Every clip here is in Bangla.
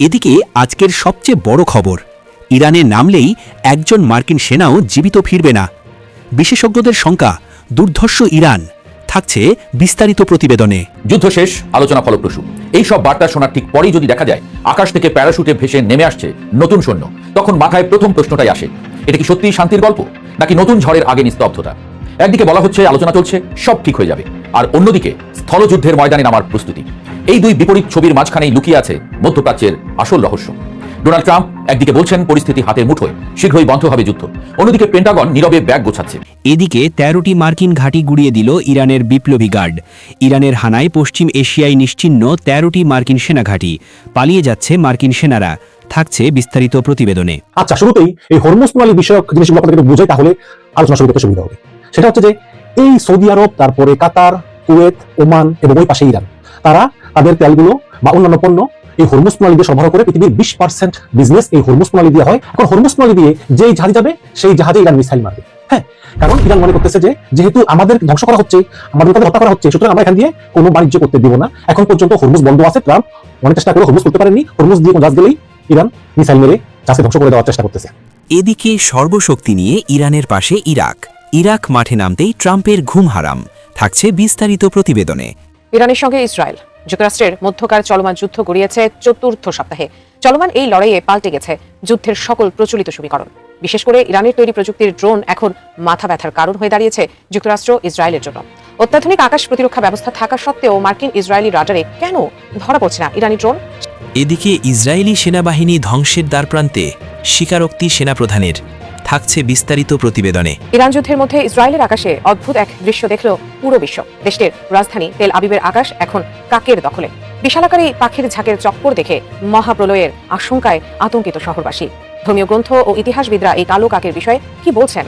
এদিকে আজকের সবচেয়ে বড় খবর, ইরানে নামলেই একজন মার্কিন সেনাও জীবিত ফিরবে না। বিশেষজ্ঞদের শঙ্কা, দুর্ধর্ষ ইরান। থাকছে বিস্তারিত প্রতিবেদনে। যুদ্ধ শেষ, আলোচনা ফলপ্রসূ। এই সব বার্তা শোনার ঠিক পরেই যদি দেখা যায় আকাশ থেকে প্যারাশুটে ভেসে নেমে আসছে নতুন সৈন্য, তখন মাথায় প্রথম প্রশ্নটাই আসে, এটা কি সত্যিই শান্তির গল্প, নাকি নতুন ঝড়ের আগে নিস্তব্ধতা? একদিকে বলা হচ্ছে আলোচনা চলছে, সব ঠিক হয়ে যাবে, আর অন্যদিকে স্থলযুদ্ধের ময়দানে নামার প্রস্তুতি। এই দুই বিপরীত ছবির মাঝখানেই লুকিয়ে আছে মধ্যপ্রাচ্যের আসল রহস্য। ডোনাল্ড ট্রাম্প একদিকে বলছেন পরিস্থিতি হাতের মুঠোয়, শীঘ্রই বন্ধ হবে যুদ্ধ, অন্যদিকে পেন্টাগন নীরবে ব্যাগ গোছাচ্ছে। এদিকে ১৩টি মার্কিন ঘাঁটি গুড়িয়ে দিল ইরানের বিপ্লবী গার্ড। ইরানের হানায় পশ্চিম এশিয়ায় নিশ্চিহ্ন ১৩টি মার্কিন সেনাঘাঁটি। পালিয়ে যাচ্ছে মার্কিন সেনারা। থাকছে বিস্তারিত প্রতিবেদনে। আচ্ছা, শুরুতেই এই হরমুজ প্রণালী বিষয়ক জিনিসগুলো আপনাদের বুঝাই, তাহলে আলোচনা শুরু করতে সুবিধা হবে। সেটা হচ্ছে যে এই সৌদি আরব, তারপরে কাতার, কুয়েত, ওমান এবং ওই পাশে ইরান, তারা তাদের তেলগুলো বা অন্যান্য পণ্য এই হরমুজ প্রণালী দিয়ে সরবরাহ করে। পৃথিবীর 20% বিজনেস এই হরমুজ প্রণালী দিয়ে হয়। এখন হরমুজ প্রণালী দিয়ে যেই জাহাজে যাবে সেই জাহাজে ইরান মিসাইল মারবে। হ্যাঁ, কারণ ইরান মনে করতেছে যে যেহেতু আমাদের ধ্বংস করা হচ্ছে, আমাদের হত্যা করা হচ্ছে, সুতরাং আমরা এখান দিয়ে কোনো বাণিজ্য করতে দিব না। এখন পর্যন্ত হরমুজ বন্ধ আছে। ট্রাম্প অনেক চেষ্টা করে হরমুজ করতে পারেনি। হরমুজ দিয়ে জাহাজ গেলেই ইরান মিসাইল মেরে জাহাজকে ধ্বংস করে দেওয়ার চেষ্টা করতেছে। এদিকে সর্বশক্তি নিয়ে ইরানের পাশে ইরাক। ইরাক মাঠে নামতেই ট্রাম্পের ঘুম হারাম। থাকছে বিস্তারিত প্রতিবেদনে। ইরানের সঙ্গে ইসরায়েল যুক্তরাষ্ট্রের মধ্যকার চলমান যুদ্ধ গড়িয়েছে চতুর্থ সপ্তাহে। চলমান এই লড়াইয়ে পাল্টে গেছে যুদ্ধের সকল প্রচলিত সমীকরণ। বিশেষ করে ইরানের তৈরি প্রযুক্তির ড্রোন এখন মাথা ব্যথার কারণ হয়ে দাঁড়িয়েছে যুক্তরাষ্ট্র ইসরায়েলের জন্য। অত্যাধুনিক আকাশ প্রতিরক্ষা ব্যবস্থা থাকা সত্ত্বেও মার্কিন ইসরায়েলি রাডারে কেন ধরা পড়ছে না ইরানি ড্রোন? এদিকে ইসরায়েলি সেনাবাহিনী ধ্বংসের দ্বারপ্রান্তে, স্বীকারোক্তি সেনাপ্রধানের। থাকছে বিস্তারিত প্রতিবেদনে। ইরান যুদ্ধের মধ্যে ইসরায়েলের আকাশে অদ্ভুত এক দৃশ্য দেখল পুরো বিশ্ব। দেশটির রাজধানী তেল আবিবের আকাশ এখন কাকের দখলে। বিশালাকারী পাখির ঝাঁকের চক্কর দেখে মহাপ্রলয়ের আশঙ্কায় আতঙ্কিত শহরবাসী। ধর্মীয় গ্রন্থ ও ইতিহাসবিদরা এই কালো কাকের বিষয়ে কি বলছেন?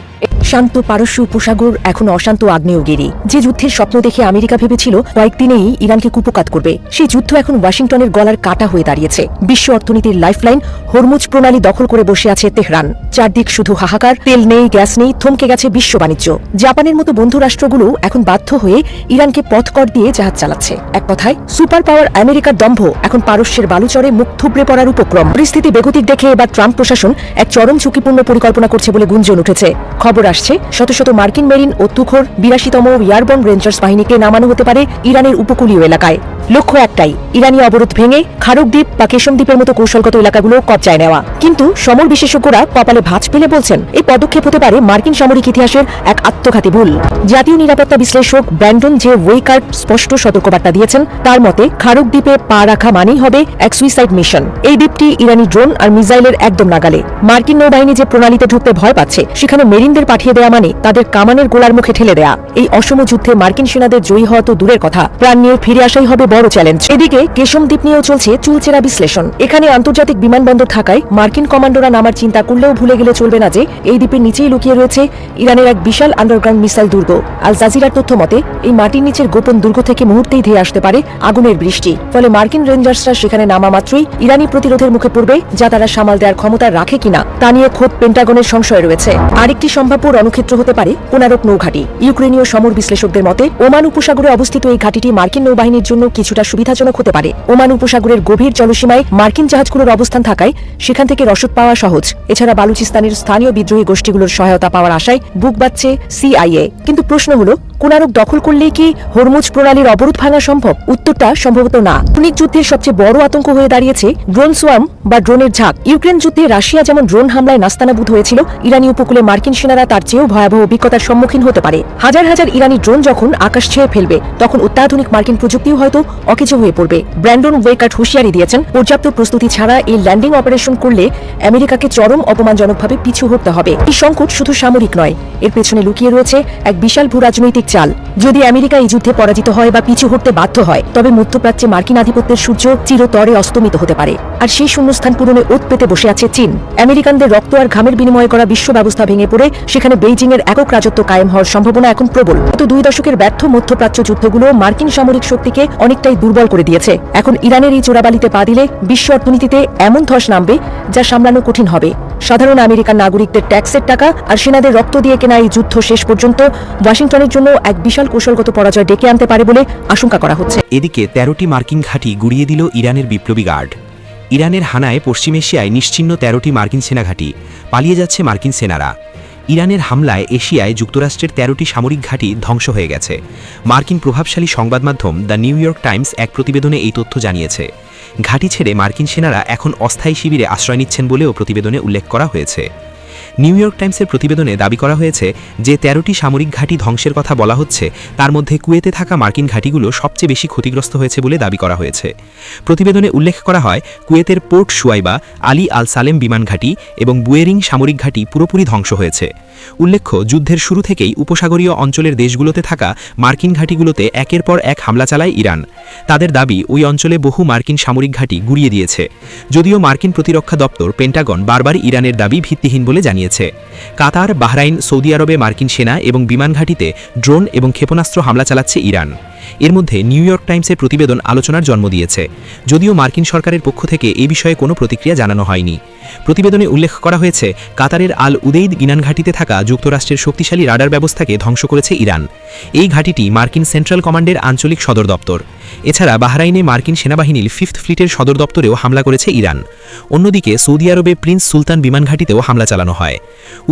শান্ত পারস্য উপসাগর এখন অশান্ত আগ্নেয়গিরি। যে যুদ্ধের স্বপ্ন দেখে আমেরিকা ভেবেছিল কয়েকদিনেই ইরানকে কুপকাত করবে, সেই যুদ্ধ এখন ওয়াশিংটনের গলার কাটা হয়ে দাঁড়িয়েছে। বিশ্ব অর্থনীতির লাইফলাইন হরমুজ প্রণালী দখল করে বসে আছে তেহরান। চারদিক শুধু হাহাকার, তেল নেই, গ্যাস নেই, থমকে গেছে বিশ্ব বাণিজ্য। জাপানের মতো বন্ধু রাষ্ট্রগুলো এখন বাধ্য হয়ে ইরানকে পথকর দিয়ে জাহাজ চালাচ্ছে। এক কথায় সুপার পাওয়ার আমেরিকার দম্ভ এখন পারস্যের বালুচরে মুখ থুবড়ে পড়ার উপক্রম। পরিস্থিতি বেগতিক দেখে এবার ট্রাম্প প্রশাসন এক চরম ঝুঁকিপূর্ণ পরিকল্পনা করছে বলে গুঞ্জন উঠেছে। খবর আসছে শত শত মার্কিন মেরিন ও তুখোর ৮২তম এয়ারবর্ন রেঞ্জার্স বাহিনীকে নামানো হতে পারে ইরানের উপকূলীয় এলাকায়। লক্ষ্য একটাই, ইরানি অবরোধ ভেঙে খারুক দ্বীপ বা কেশম দ্বীপের মতো কৌশলগত এলাকাগুলো কবজায় নেওয়া। কিন্তু সমর বিশেষজ্ঞরা কপালে ভাঁজ ফেলে বলছেন এই পদক্ষেপ হতে পারে মার্কিন সামরিক ইতিহাসের এক আত্মঘাতী ভুল। জাতীয় নিরাপত্তা বিশ্লেষক ব্র্যান্ডন জে ওয়েকার্ট স্পষ্ট সতর্কবার্তা দিয়েছেন। তার মতে খারুক দ্বীপে পা রাখা মানেই হবে এক সুইসাইড মিশন। এই দ্বীপটি ইরানি ড্রোন আর মিসাইলের একদম নাগালে। মার্কিন নৌবাহিনী যে প্রণালীতে ঢুকতে ভয় পাচ্ছে, সেখানে মেরিনদের পাঠিয়ে দেওয়া মানে তাদের কামানের গোলার মুখে ঠেলে দেয়া। এই অসম যুদ্ধে মার্কিন সেনাদের জয়ী হওয়া তো দূরের কথা, প্রাণ নিয়ে ফিরে আসাই হবে বড় চ্যালেঞ্জ। এদিকে কেশম দ্বীপ নিয়েও চলছে চুলচেরা বিশ্লেষণ। এখানে আন্তর্জাতিক বিমানবন্দর থাকায় মার্কিন কমান্ডোরা নামার চিন্তা করলেও ভুলে গেলে চলবে না যে এই দ্বীপের নিচেই লুকিয়ে রয়েছে ইরানের এক বিশাল আন্ডারগ্রাউন্ড মিসাইল দুর্গ। আল জাজিরার তথ্য মতে এই মাটির নিচের গোপন দুর্গ থেকে মুহূর্তেই ধেয়ে আসতে পারে আগুনের বৃষ্টি। ফলে মার্কিন রেঞ্জার্সরা সেখানে নামা মাত্রই ইরানি প্রতিরোধের মুখে পড়বে, যা তারা সামাল দেওয়ার ক্ষমতা রাখে কিনা তা নিয়ে খোদ পেন্টাগনের সংশয় রয়েছে। আরেকটি সম্ভাব্য রণক্ষেত্র হতে পারে কোনারক নৌঘাঁটি। ইউক্রেনীয় সমর বিশ্লেষকদের মতে ওমান উপসাগরে অবস্থিত এই ঘাঁটিটি মার্কিন নৌবাহিনীর জন্য কিছুটা সুবিধাজনক হতে পারে। ওমান উপসাগরের গভীর জলসীমায় মার্কিন জাহাজগুলোর অবস্থান থাকায় সেখান থেকে রসদ পাওয়া সহজ। এছাড়া বালুচিস্তানের স্থানীয় বিদ্রোহী গোষ্ঠীগুলোর সহায়তা পাওয়ার আশায় বুক বাঁধছে সিআইএ। কিন্তু প্রশ্ন হলো, কোনারক দখল করলেই কি হরমুজ প্রণালীর অবরোধ ভাঙা সম্ভব? উত্তরটা সম্ভবত না। আধুনিক যুদ্ধের সবচেয়ে বড় আতঙ্ক হয়ে দাঁড়িয়েছে ড্রোন সোয়ার্ম বা ড্রোনের ঝাঁক। ইউক্রেন যুদ্ধে রাশিয়া যেমন ড্রোন হামলায় নাস্তানাবুদ হয়েছিল, ইরানি উপকূলে মার্কিন সেনারা তার চেয়েও ভয়াবহ অভিজ্ঞতার সম্মুখীন হতে পারে। হাজার হাজার ইরানি ড্রোন যখন আকাশ ছেয়ে ফেলবে, তখন অত্যাধুনিক মার্কিন প্রযুক্তিও হয়তো অকেজো হয়ে পড়বে। ব্র্যান্ডন ওয়েকার্ট হুঁশিয়ারি দিয়েছেন, পর্যাপ্ত প্রস্তুতি ছাড়া এই ল্যান্ডিং অপারেশন করলে আমেরিকাকে চরম অপমানজনকভাবে পিছু হটতে হবে। এই সংকট শুধু সামরিক নয়, এর পেছনে লুকিয়ে রয়েছে এক বিশাল ভূরাজনৈতিক চাল। যদি আমেরিকা এই যুদ্ধে পরাজিত হয় বা পিছু হটতে বাধ্য হয়, তবে মধ্যপ্রাচ্যে মার্কিন আধিপত্যের সূর্য চিরতরে অস্তমিত হতে পারে। আর সেই শূন্যস্থান পূরণে ওত পেতে বসে আছে চীন। আমেরিকানদের রক্ত আর ঘামের বিনিময়ে করা বিশ্ব ব্যবস্থা ভেঙে পড়ে সেখানে বেইজিং এর একক রাজত্ব কায়েম হওয়ার সম্ভাবনা এখন প্রবল। গত 2 দশকের ব্যর্থ মধ্যপ্রাচ্য যুদ্ধগুলো মার্কিন সামরিক শক্তিকে অনেকটাই দুর্বল করে দিয়েছে। এখন ইরানের এই চোরাবালিতে পা দিলে বিশ্ব অর্থনীতিতে এমন ধস নামবে যা সামলানো কঠিন হবে। সাধারণ আমেরিকান নাগরিকদের ট্যাক্সের টাকা আর সেনাদের রক্ত দিয়ে কেনা এই যুদ্ধ শেষ পর্যন্ত ওয়াশিংটনের জন্য এক বিশাল কৌশলগত পরাজয় ডেকে আনতে পারে বলে আশঙ্কা করা হচ্ছে। এদিকে 13টি মার্কিন ঘাঁটি গুড়িয়ে দিল ইরানের বিপ্লবী গার্ড। ইরানের হানায় পশ্চিম এশিয়ায় নিশ্চিহ্ন ১৩টি মার্কিন সেনাঘাঁটি, পালিয়ে যাচ্ছে মার্কিন সেনারা। ইরানের হামলায় এশিয়ায় যুক্তরাষ্ট্রের ১৩টি সামরিক ঘাঁটি ধ্বংস হয়ে গেছে। মার্কিন প্রভাবশালী সংবাদ মাধ্যম দ্য নিউ ইয়র্ক টাইমস এক প্রতিবেদনে এই তথ্য জানিয়েছে। ঘাঁটি ছেড়ে মার্কিন সেনারা এখন অস্থায়ী শিবিরে আশ্রয় নিচ্ছেন বলেও প্রতিবেদনে উল্লেখ করা হয়েছে। নিউ ইয়র্ক টাইমসের প্রতিবেদনে দাবি করা হয়েছে যে ১৩টি সামরিক ঘাঁটি ধ্বংসের কথা বলা হচ্ছে, তার মধ্যে কুয়েতে থাকা মার্কিন ঘাঁটিগুলো সবচেয়ে বেশি ক্ষতিগ্রস্ত হয়েছে বলে দাবি করা হয়েছে। প্রতিবেদনে উল্লেখ করা হয়, কুয়েতের পোর্ট শুয়াইবা, আলী আল সালেম বিমান ঘাঁটি এবং বুয়েরিং সামরিক ঘাঁটি পুরোপুরি ধ্বংস হয়েছে। উল্লেখ্য, যুদ্ধের শুরু থেকেই উপসাগরীয় অঞ্চলের দেশগুলোতে থাকা মার্কিন ঘাঁটিগুলোতে একের পর এক হামলা চালায় ইরান। তাদের দাবি, ওই অঞ্চলে বহু মার্কিন সামরিক ঘাঁটি গুড়িয়ে দিয়েছে। যদিও মার্কিন প্রতিরক্ষা দপ্তর পেন্টাগন বারবার ইরানের দাবি ভিত্তিহীন বলে জানিয়েছে। কাতার, বাহরাইন, সৌদি আরবে মার্কিন সেনা এবং বিমান ঘাঁটিতে ড্রোন এবং ক্ষেপণাস্ত্র হামলা চালাচ্ছে ইরান। এর মধ্যে নিউ ইয়র্ক টাইমসের প্রতিবেদন আলোচনার জন্ম দিয়েছে, যদিও মার্কিন সরকারের পক্ষ থেকে এ বিষয়ে কোনো প্রতিক্রিয়া জানানো হয়নি। প্রতিবেদনে উল্লেখ করা হয়েছে, কাতারের আল উদেইদ বিমান ঘাঁটিতে থাকা যুক্তরাষ্ট্রের শক্তিশালী রাডার ব্যবস্থাকে ধ্বংস করেছে ইরান। এই ঘাঁটিটি মার্কিন সেন্ট্রাল কমান্ডের আঞ্চলিক সদর দপ্তর। এছাড়া বাহরাইনে মার্কিন সেনাবাহিনীর 5th ফ্লিটের সদর দপ্তরেও হামলা করেছে ইরান। অন্যদিকে সৌদি আরবে প্রিন্স সুলতান বিমান ঘাঁটিতেও হামলা চালানো হয়।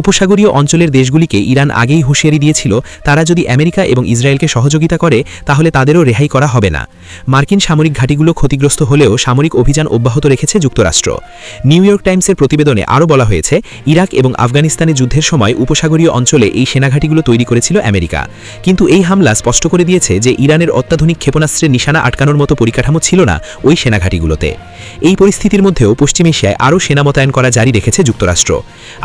উপসাগরীয় অঞ্চলের দেশগুলিকে ইরান আগেই হুঁশিয়ারি দিয়েছিল, তারা যদি আমেরিকা এবং ইসরায়েলকে সহযোগিতা করে তাহলে তাদেরও রেহাই করা হবে না। মার্কিন সামরিক ঘাঁটিগুলো ক্ষতিগ্রস্ত হলেও সামরিক অভিযান অব্যাহত রেখেছে যুক্তরাষ্ট্র। নিউ ইয়র্ক টাইমসের প্রতিবেদনে আরও বলা হয়েছে, ইরাক এবং আফগানিস্তানে যুদ্ধের সময় উপসাগরীয় অঞ্চলে এই সেনাঘাঁটিগুলো তৈরি করেছিল আমেরিকা। কিন্তু এই হামলা স্পষ্ট করে দিয়েছে যে ইরানের অত্যাধুনিক ক্ষেপণাস্ত্রের নিশানা আটকানোর মতো পরিকাঠামো ছিল না ওই সেনাঘাঁটিগুলোতে। এই পরিস্থিতির মধ্যেও পশ্চিম এশিয়ায় আরও সেনা মোতায়েন করা জারি রেখেছে যুক্তরাষ্ট্র।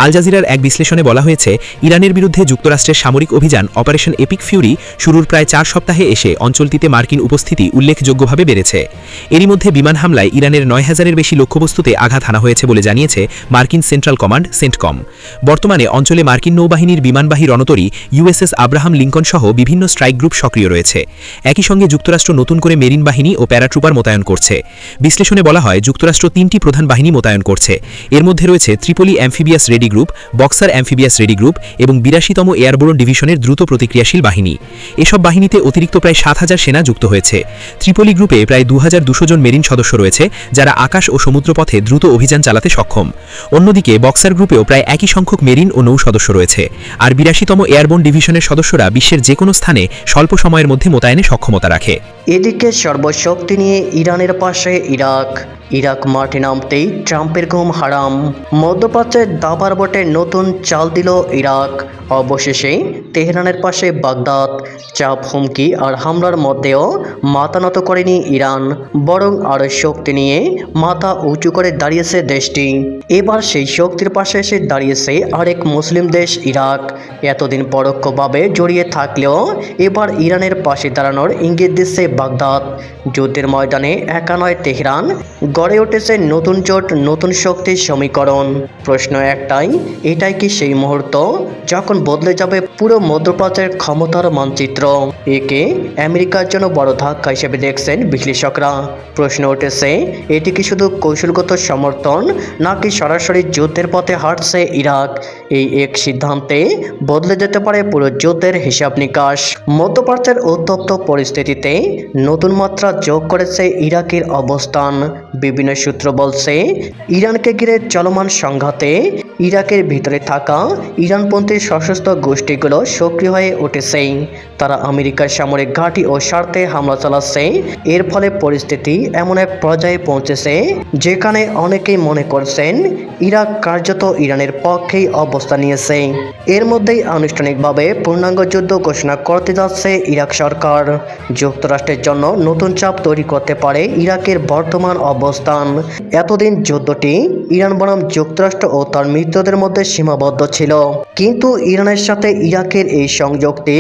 আল জাজিরার এক বিশ্লেষণে বলা হয়েছে, ইরানের বিরুদ্ধে যুক্তরাষ্ট্রের সামরিক অভিযান অপারেশন এপিক ফিউরি শুরুর প্রায় 4 সপ্তাহে এসে অঞ্চলটিতে মার্কিন উপস্থিতি উল্লেখযোগ্যভাবে বেড়েছে। এরই মধ্যে বিমান হামলায় ইরানের ৯,০০০-এর বেশি লক্ষ্যবস্তুতে আঘাত হানা হয়েছে বলে জানিয়েছে মার্কিন সেন্ট্রাল কমান্ড সেন্টকম। বর্তমানে অঞ্চলে মার্কিন নৌবাহিনীর বিমানবাহী রণতরী ইউএসএস আব্রাহাম লিঙ্কন সহ বিভিন্ন স্ট্রাইক গ্রুপ সক্রিয় রয়েছে। একই সঙ্গে যুক্তরাষ্ট্র নতুন করে মেরিন বাহিনী ও প্যারাট্রুপার মোতায়েন করছে। বিশ্লেষণে বলা হয়, যুক্তরাষ্ট্র 3টি প্রধান বাহিনী মোতায়েন করছে। এর মধ্যে রয়েছে Tripoli amphibious ready group, Boxer amphibious ready group এবং ৮২তম এয়ারবোর্ন ডিভিশনের দ্রুত প্রতিক্রিয়াশীল বাহিনী। এসব বাহিনীতে অতিরিক্ত প্রায় ৭,০০০ সেনা যুক্ত হয়েছে। ত্রিপলি গ্রুপে প্রায় ২,২০০ জন মেরিন সদস্য রয়েছে, যারা আকাশ ও সমুদ্রপথে দ্রুত অভিযান চালাতে সক্ষম। অন্যদিকে বক্সার গ্রুপেও প্রায় একই সংখ্যক মেরিন ও নৌ সদস্য রয়েছে। আর ৮২তম এয়ারবোর্ন ডিভিশনের সদস্যরা বিশ্বের যে কোনো স্থানে স্বল্প সময়ের মধ্যে মোতায়েনে সক্ষমতা রাখে। এদিকে সর্বশক্তি নিয়ে ইরানের পাশে ইরাক মাঠে নামতেই ট্রাম্পের ঘুম হারাম। মধ্যপ্রাচ্যের দাবার বটে নতুন চাল দিল ইরাক। অবশেষে তেহরানের পাশে বাগদাদ। চাপ, হুমকি আর হামলার মধ্যেও মাথা নত করেনি ইরান, বরং আরও শক্তি নিয়ে মাথা উঁচু করে দাঁড়িয়েছে দেশটি। এবার সেই শক্তির পাশে এসে দাঁড়িয়েছে আরেক মুসলিম দেশ ইরাক। এতদিন পরোক্ষভাবে জড়িয়ে থাকলেও এবার ইরানের পাশে দাঁড়ানোর ইঙ্গিত দিচ্ছে বাগদাদ। যুদ্ধের ময়দানে একা নয় তেহরান, গড়ে উঠেছে নতুন জোট, নতুন শক্তির সমীকরণ। প্রশ্ন একটাই, এটাই কি সেই মুহূর্ত যখন বদলে যাবে পুরো মধ্যপ্রাচ্যের ক্ষমতার মানচিত্র? একে আমেরিকার জন্য বড় ধাক্কা হিসেবে দেখছেন বিশ্লেষকরা। প্রশ্ন উঠেছে, এটি কি শুধু কৌশলগত সমর্থন নাকি সরাসরি যুদ্ধের পথে হাঁটছে ইরাক? এই এক সিদ্ধান্তে বদলে যেতে পারে পুরো যুদ্ধের হিসাব নিকাশ। মধ্যপ্রাচ্যের উত্তপ্ত পরিস্থিতিতে নতুন মাত্রা যোগ করেছে ইরাকের অবস্থান। বিভিন্ন সূত্র বলছে, ইরানকে ঘিরে চলমান সংঘাতে ইরাকের ভিতরে থাকা ইরানপন্থী সশস্ত্র গোষ্ঠীগুলো সক্রিয় হয়ে উঠেছে। তারা আমেরিকার সামরিক ঘাঁটি ও স্বার্থে হামলা চালাচ্ছে। এর ফলে পরিস্থিতি এমন এক পর্যায়ে পৌঁছেছে যেখানে অনেকেই মনে করছেন ইরাক কার্যত ইরানের পক্ষেই অবস্থান নিয়েছে। এর মধ্যেই আনুষ্ঠানিকভাবে পূর্ণাঙ্গ যুদ্ধ ঘোষণা করতে যাচ্ছে ইরাক সরকার। যুক্তরাষ্ট্রের জন্য নতুন চাপ তৈরি করতে পারে ইরাকের বর্তমান অবস্থান। এতদিন যুদ্ধটি ইরান বনাম যুক্তরাষ্ট্র ও তার মিত্রদের মধ্যে সীমাবদ্ধ ছিল, কিন্তু ইরানের সাথে ইরাকের এই সংযোগটি